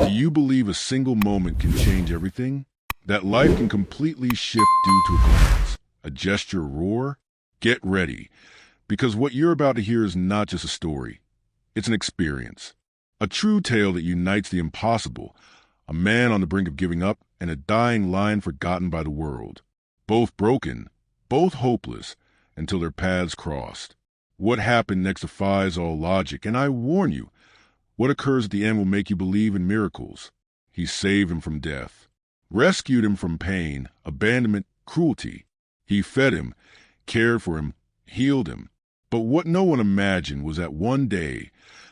Do you believe a single moment can change everything? That life can completely shift due to a glance, a gesture, a roar? Get ready, because what you're about to hear is not just a story. It's an experience. A true tale that unites the impossible, a man on the brink of giving up, and a dying lion forgotten by the world. Both broken, both hopeless, until their paths crossed. What happened next defies all logic, and I warn you, what occurs at the end will make you believe in miracles. He saved him from death, rescued him from pain, abandonment, cruelty. He fed him, cared for him, healed him. But what no one imagined was that one day,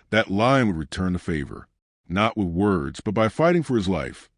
that lion would return the favor, not with words, but by fighting for his life,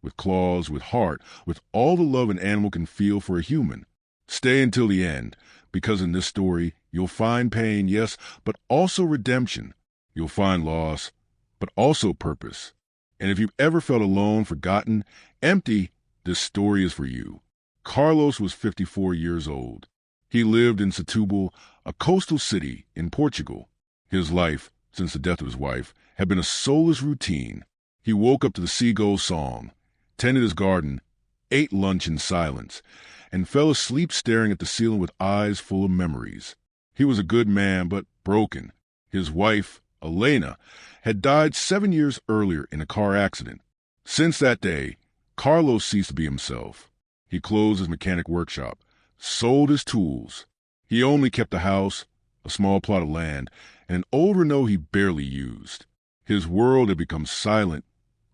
with claws, with heart, with all the love an animal can feel for a human. Stay until the end, because in this story, you'll find pain, yes, but also redemption. You'll find loss, but also purpose. And if you've ever felt alone, forgotten, empty, this story is for you. Carlos was 54 years old. He lived in Setúbal, a coastal city in Portugal. His life, since the death of his wife, had been a soulless routine. He woke up to the seagull's song, tended his garden, ate lunch in silence, and fell asleep staring at the ceiling with eyes full of memories. He was a good man, but broken. His wife, Elena, had died 7 years earlier in a car accident. Since that day, Carlos ceased to be himself. He closed his mechanic workshop, sold his tools. He only kept a house, a small plot of land, and an old Renault he barely used. His world had become silent,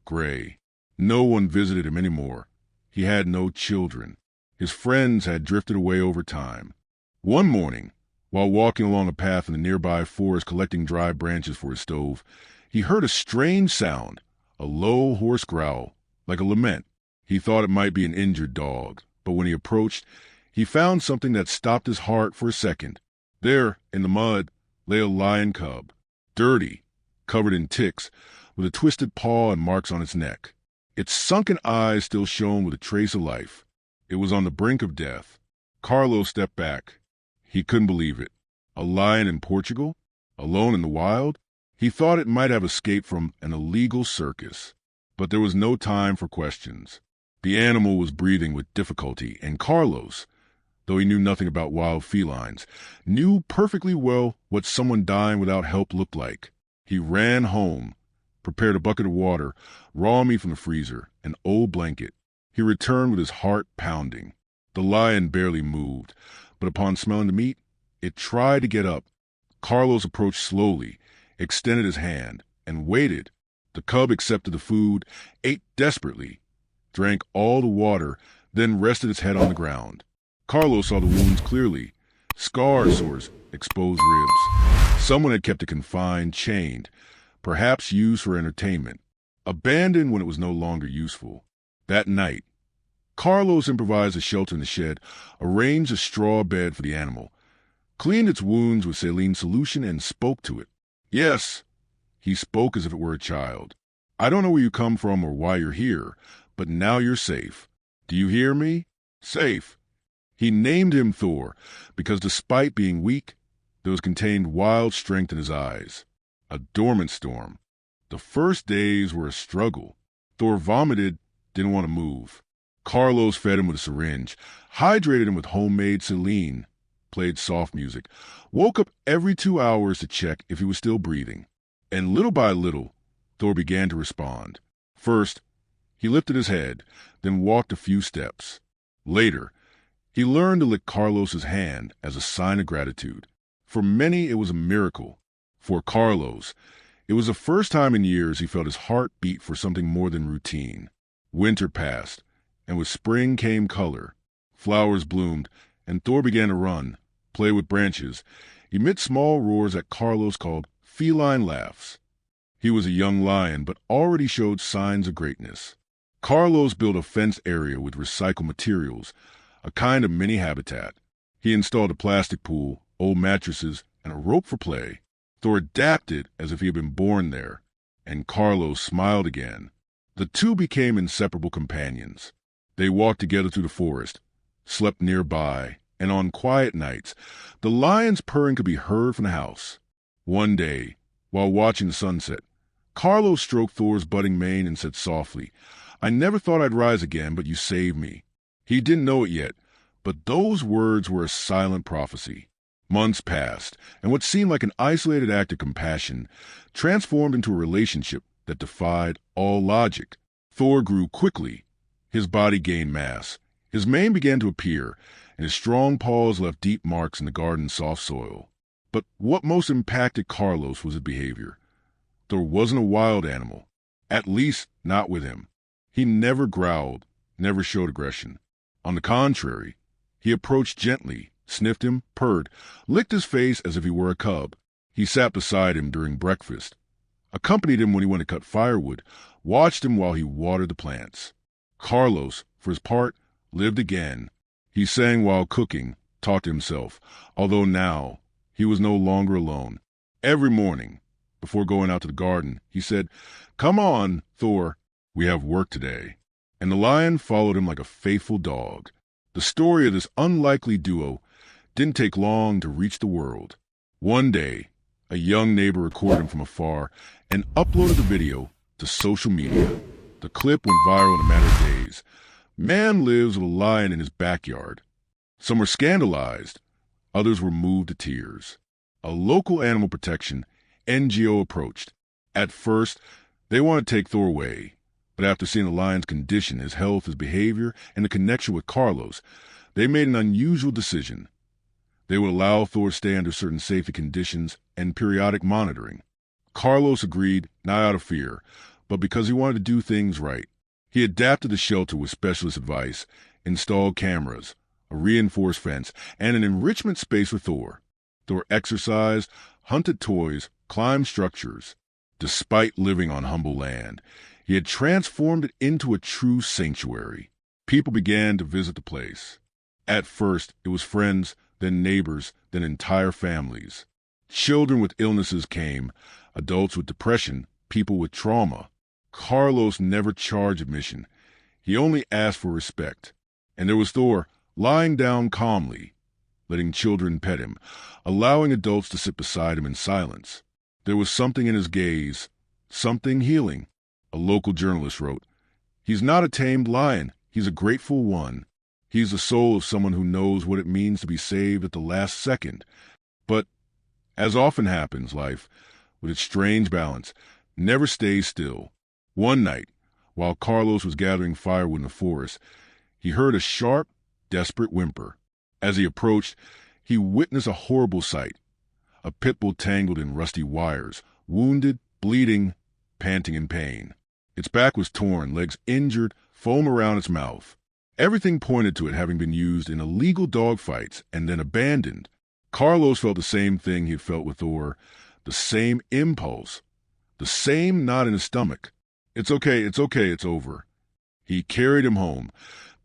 gray. No one visited him anymore. He had no children. His friends had drifted away over time. One morning, while walking along a path in the nearby forest collecting dry branches for his stove, he heard a strange sound, a low, hoarse growl, like a lament. He thought it might be an injured dog, but when he approached, he found something that stopped his heart for a second. There, in the mud, lay a lion cub, dirty, covered in ticks, with a twisted paw and marks on its neck. Its sunken eyes still shone with a trace of life. It was on the brink of death. Carlos stepped back. He couldn't believe it. A lion in Portugal? Alone in the wild? He thought it might have escaped from an illegal circus. But there was no time for questions. The animal was breathing with difficulty, and Carlos, though he knew nothing about wild felines, knew perfectly well what someone dying without help looked like. He ran home, prepared a bucket of water, raw meat from the freezer, an old blanket. He returned with his heart pounding. The lion barely moved, but upon smelling the meat, it tried to get up. Carlos approached slowly, extended his hand, and waited. The cub accepted the food, ate desperately, drank all the water, then rested its head on the ground. Carlos saw the wounds clearly, scar sores, exposed ribs. Someone had kept it confined, chained, perhaps used for entertainment, abandoned when it was no longer useful. That night, Carlos improvised a shelter in the shed, arranged a straw bed for the animal, cleaned its wounds with saline solution, and spoke to it. Yes, he spoke as if it were a child. I don't know where you come from or why you're here, but now you're safe. Do you hear me? Safe. He named him Thor, because despite being weak, there was contained wild strength in his eyes. A dormant storm. The first days were a struggle. Thor vomited, didn't want to move. Carlos fed him with a syringe, hydrated him with homemade saline, played soft music, woke up every 2 hours to check if he was still breathing. And little by little, Thor began to respond. First, he lifted his head, then walked a few steps. Later, he learned to lick Carlos's hand as a sign of gratitude. For many, it was a miracle. For Carlos, it was the first time in years he felt his heart beat for something more than routine. Winter passed, and with spring came color. Flowers bloomed, and Thor began to run, play with branches, emit small roars that Carlos called feline laughs. He was a young lion, but already showed signs of greatness. Carlos built a fenced area with recycled materials, a kind of mini habitat. He installed a plastic pool, old mattresses, and a rope for play. Thor adapted as if he had been born there, and Carlos smiled again. The two became inseparable companions. They walked together through the forest, slept nearby, and on quiet nights, the lion's purring could be heard from the house. One day, while watching the sunset, Carlos stroked Thor's budding mane and said softly, "I never thought I'd rise again, but you saved me." He didn't know it yet, but those words were a silent prophecy. Months passed, and what seemed like an isolated act of compassion transformed into a relationship that defied all logic. Thor grew quickly. His body gained mass. His mane began to appear, and his strong paws left deep marks in the garden's soft soil. But what most impacted Carlos was his behavior. Thor wasn't a wild animal, at least not with him. He never growled, never showed aggression. On the contrary, he approached gently, sniffed him, purred, licked his face as if he were a cub. He sat beside him during breakfast, accompanied him when he went to cut firewood, watched him while he watered the plants. Carlos, for his part, lived again. He sang while cooking, talked to himself, although now he was no longer alone. Every morning, before going out to the garden, he said, "Come on, Thor, we have work today." And the lion followed him like a faithful dog. The story of this unlikely duo didn't take long to reach the world. One day, a young neighbor recorded him from afar and uploaded the video to social media. The clip went viral in a matter of days. Man lives with a lion in his backyard. Some were scandalized. Others were moved to tears. A local animal protection NGO approached. At first, they wanted to take Thor away, but after seeing the lion's condition, his health, his behavior, and the connection with Carlos, they made an unusual decision. They would allow Thor to stay under certain safety conditions and periodic monitoring. Carlos agreed, not out of fear, but because he wanted to do things right. He adapted the shelter with specialist advice, installed cameras, a reinforced fence, and an enrichment space for Thor. Thor exercised, hunted toys, climbed structures. Despite living on humble land, he had transformed it into a true sanctuary. People began to visit the place. At first, it was friends, then neighbors, then entire families. Children with illnesses came, adults with depression, people with trauma. Carlos never charged admission. He only asked for respect. And there was Thor, lying down calmly, letting children pet him, allowing adults to sit beside him in silence. There was something in his gaze, something healing. A local journalist wrote, "He's not a tamed lion, he's a grateful one. He's the soul of someone who knows what it means to be saved at the last second." But, as often happens, life, with its strange balance, never stays still. One night, while Carlos was gathering firewood in the forest, he heard a sharp, desperate whimper. As he approached, he witnessed a horrible sight. A pit bull tangled in rusty wires, wounded, bleeding, panting in pain. Its back was torn, legs injured, foam around its mouth. Everything pointed to it having been used in illegal dogfights and then abandoned. Carlos felt the same thing he had felt with Thor, the same impulse, the same knot in his stomach. It's okay, it's over." He carried him home,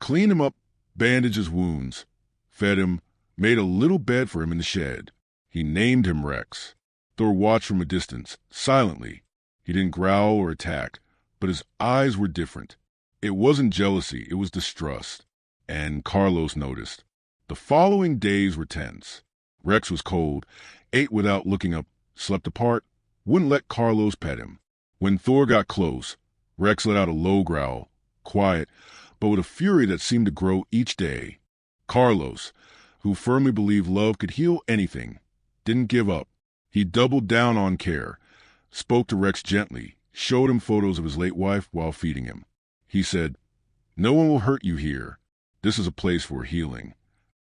cleaned him up, bandaged his wounds, fed him, made a little bed for him in the shed. He named him Rex. Thor watched from a distance, silently. He didn't growl or attack, but his eyes were different. It wasn't jealousy, it was distrust. And Carlos noticed. The following days were tense. Rex was cold, ate without looking up, slept apart, wouldn't let Carlos pet him. When Thor got close, Rex let out a low growl, quiet, but with a fury that seemed to grow each day. Carlos, who firmly believed love could heal anything, didn't give up. He doubled down on care, spoke to Rex gently, showed him photos of his late wife while feeding him. He said, "No one will hurt you here. This is a place for healing."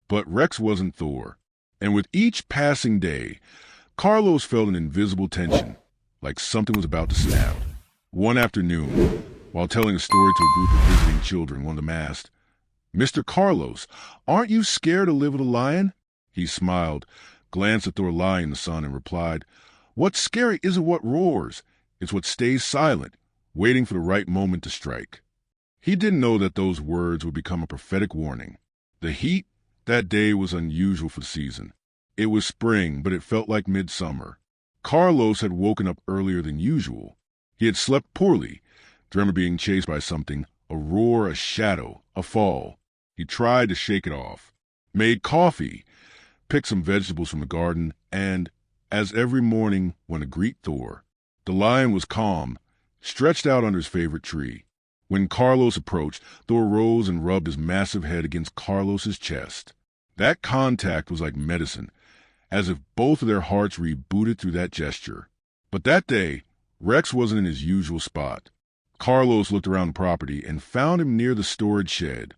But Rex wasn't Thor. And with each passing day, Carlos felt an invisible tension, like something was about to snap. One afternoon, while telling a story to a group of visiting children, one of them asked, "Mr. Carlos, aren't you scared to live with a lion?" He smiled, glanced at Thor lying in the sun, and replied, "What's scary isn't what roars, it's what stays silent, waiting for the right moment to strike." He didn't know that those words would become a prophetic warning. The heat that day was unusual for the season. It was spring, but it felt like midsummer. Carlos had woken up earlier than usual. He had slept poorly, dreamt of being chased by something, a roar, a shadow, a fall. He tried to shake it off, made coffee, picked some vegetables from the garden, and, as every morning went to greet Thor, The lion was calm, stretched out under his favorite tree. When Carlos approached, Thor rose and rubbed his massive head against Carlos's chest. That contact was like medicine, as if both of their hearts rebooted through that gesture. But that day, Rex wasn't in his usual spot. Carlos looked around the property and found him near the storage shed,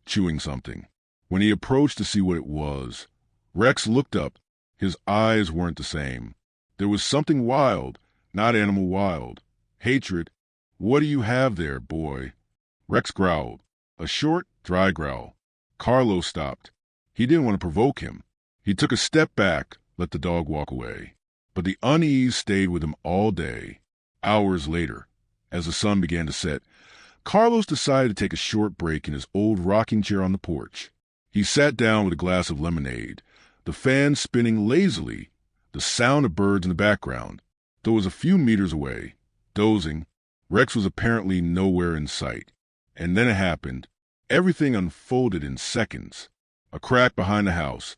chewing something. When he approached to see what it was, Rex looked up. His eyes weren't the same. There was something wild, not animal wild. Hatred. "What do you have there, boy?" Rex growled, a short, dry growl. Carlos stopped. He didn't want to provoke him. He took a step back, let the dog walk away. But the unease stayed with him all day. Hours later, as the sun began to set, Carlos decided to take a short break in his old rocking chair on the porch. He sat down with a glass of lemonade, the fan spinning lazily, the sound of birds in the background. Thor was a few meters away, dozing. Rex was apparently nowhere in sight. And then it happened. Everything unfolded in seconds. A crack behind the house,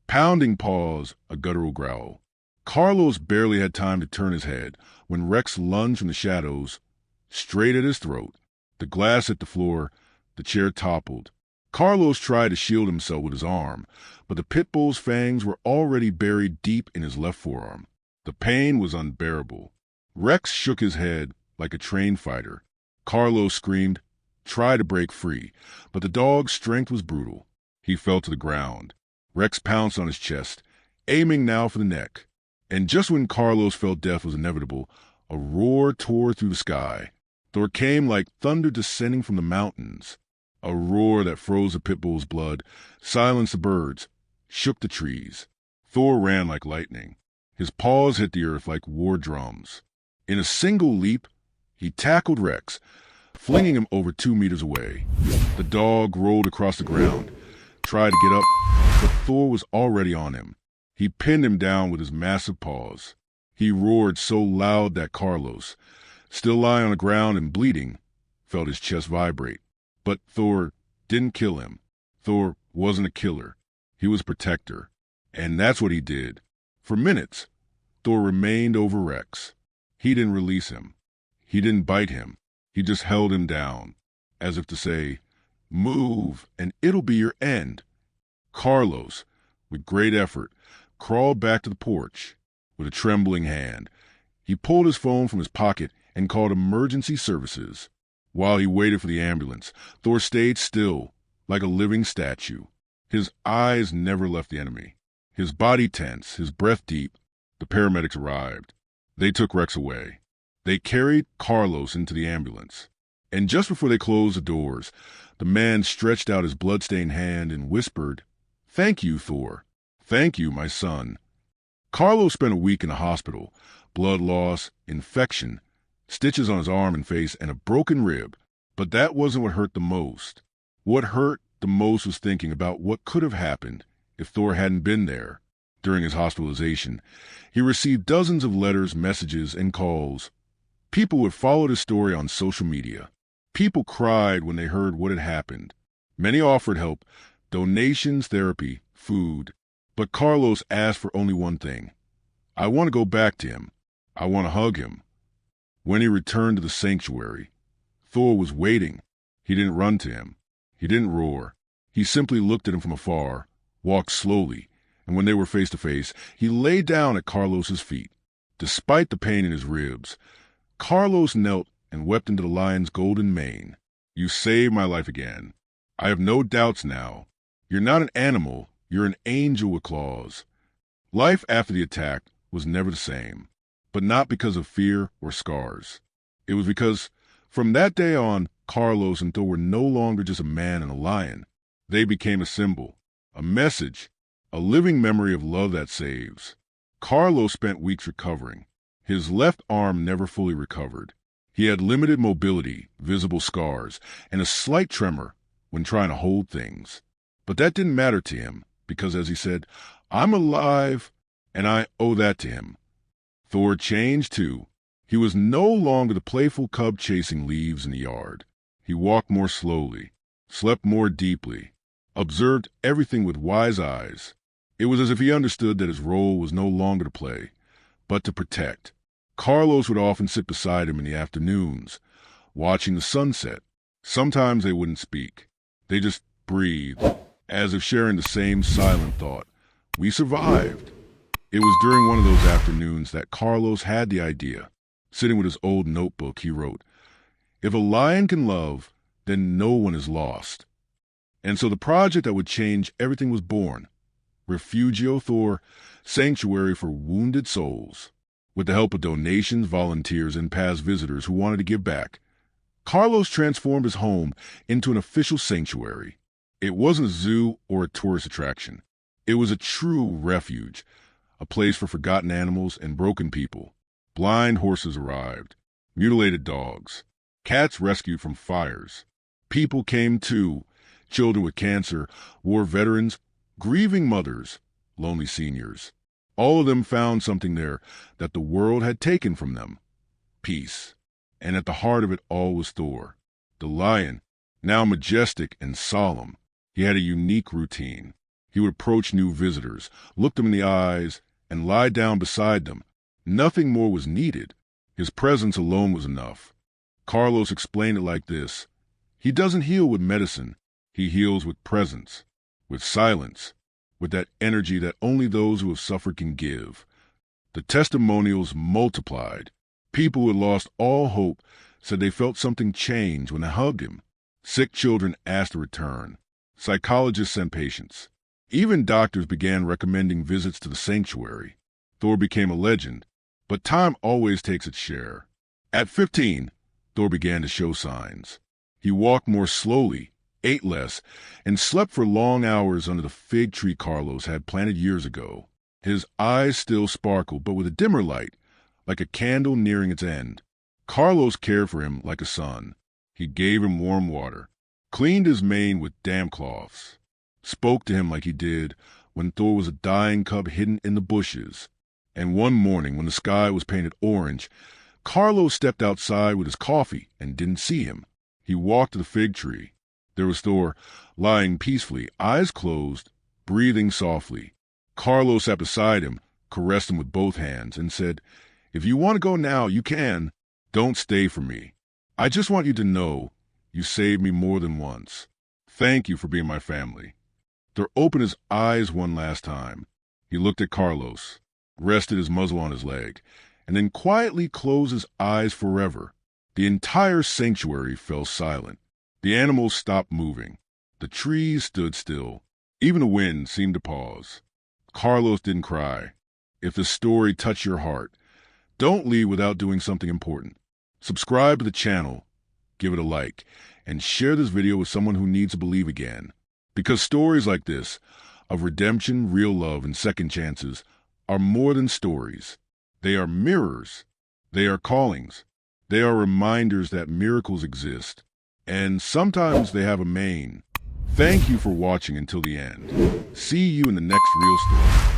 pounding paws, a guttural growl. Carlos barely had time to turn his head when Rex lunged from the shadows, straight at his throat. The glass hit the floor, the chair toppled. Carlos tried to shield himself with his arm, but the pit bull's fangs were already buried deep in his left forearm. The pain was unbearable. Rex shook his head like a trained fighter. Carlos screamed, tried to break free, but the dog's strength was brutal. He fell to the ground. Rex pounced on his chest, aiming now for the neck. And just when Carlos felt death was inevitable, a roar tore through the sky. Thor came like thunder descending from the mountains. A roar that froze the pit bull's blood, silenced the birds, shook the trees. Thor ran like lightning. His paws hit the earth like war drums. In a single leap, he tackled Rex, flinging him over 2 meters away. The dog rolled across the ground, tried to get up, but Thor was already on him. He pinned him down with his massive paws. He roared so loud that Carlos, still lying on the ground and bleeding, felt his chest vibrate. But Thor didn't kill him. Thor wasn't a killer. He was a protector. And that's what he did. For minutes, Thor remained over Rex. He didn't release him. He didn't bite him. He just held him down, as if to say, "Move, and it'll be your end." Carlos, with great effort, crawled back to the porch. With a trembling hand, he pulled his phone from his pocket and called emergency services. While he waited for the ambulance, Thor stayed still, like a living statue. His eyes never left the enemy. His body tense, his breath deep. The paramedics arrived. They took Rex away. They carried Carlos into the ambulance. And just before they closed the doors, the man stretched out his blood-stained hand and whispered, "Thank you, Thor. Thank you, my son." Carlos spent a week in the hospital. Blood loss, infection, stitches on his arm and face, and a broken rib. But that wasn't what hurt the most. What hurt the most was thinking about what could have happened if Thor hadn't been there. During his hospitalization, he received dozens of letters, messages, and calls. People would follow his story on social media. People cried when they heard what had happened. Many offered help, donations, therapy, food. But Carlos asked for only one thing. "I want to go back to him. I want to hug him." When he returned to the sanctuary, Thor was waiting. He didn't run to him. He didn't roar. He simply looked at him from afar, walked slowly, and when they were face to face, he lay down at Carlos's feet. Despite the pain in his ribs, Carlos knelt and wept into the lion's golden mane. "You saved my life again. I have no doubts now. You're not an animal. You're an angel with claws." Life after the attack was never the same, but not because of fear or scars. It was because from that day on, Carlos and Thor were no longer just a man and a lion. They became a symbol, a message, a living memory of love that saves. Carlos spent weeks recovering. His left arm never fully recovered. He had limited mobility, visible scars, and a slight tremor when trying to hold things. But that didn't matter to him, because as he said, "I'm alive, and I owe that to him." Thor changed too. He was no longer the playful cub chasing leaves in the yard. He walked more slowly, slept more deeply, observed everything with wise eyes. It was as if he understood that his role was no longer to play, but to protect. Carlos would often sit beside him in the afternoons, watching the sunset. Sometimes they wouldn't speak. They just breathed, as if sharing the same silent thought. We survived. It was during one of those afternoons that Carlos had the idea. Sitting with his old notebook, he wrote, "If a lion can love, then no one is lost." And so the project that would change everything was born. Refugio Thor, Sanctuary for Wounded Souls. With the help of donations, volunteers, and past visitors who wanted to give back, Carlos transformed his home into an official sanctuary. It wasn't a zoo or a tourist attraction. It was a true refuge, a place for forgotten animals and broken people. Blind horses arrived, mutilated dogs, cats rescued from fires. People came too, children with cancer, war veterans, grieving mothers, lonely seniors. All of them found something there that the world had taken from them: peace. And at the heart of it all was Thor, the lion, now majestic and solemn. He had a unique routine. He would approach new visitors, look them in the eyes, and lie down beside them. Nothing more was needed. His presence alone was enough. Carlos explained it like this: he doesn't heal with medicine. He heals with presence, with silence, with that energy that only those who have suffered can give. The testimonials multiplied. People who had lost all hope said they felt something change when they hugged him. Sick children asked to return. Psychologists sent patients. Even doctors began recommending visits to the sanctuary. Thor became a legend, but time always takes its share. At 15, Thor began to show signs. He walked more slowly, ate less, and slept for long hours under the fig tree Carlos had planted years ago. His eyes still sparkled, but with a dimmer light, like a candle nearing its end. Carlos cared for him like a son. He gave him warm water, cleaned his mane with damp cloths, spoke to him like he did when Thor was a dying cub hidden in the bushes. And one morning, when the sky was painted orange, Carlos stepped outside with his coffee and didn't see him. He walked to the fig tree. There was Thor, lying peacefully, eyes closed, breathing softly. Carlos sat beside him, caressed him with both hands, and said, "If you want to go now, you can. Don't stay for me. I just want you to know you saved me more than once. Thank you for being my family." Thor opened his eyes one last time. He looked at Carlos, rested his muzzle on his leg, and then quietly closed his eyes forever. The entire sanctuary fell silent. The animals stopped moving. The trees stood still. Even the wind seemed to pause. Carlos didn't cry. If the story touched your heart, don't leave without doing something important. Subscribe to the channel, give it a like, and share this video with someone who needs to believe again. Because stories like this, of redemption, real love, and second chances, are more than stories. They are mirrors. They are callings. They are reminders that miracles exist. And sometimes they have a mane. Thank you for watching until the end. See you in the next real story.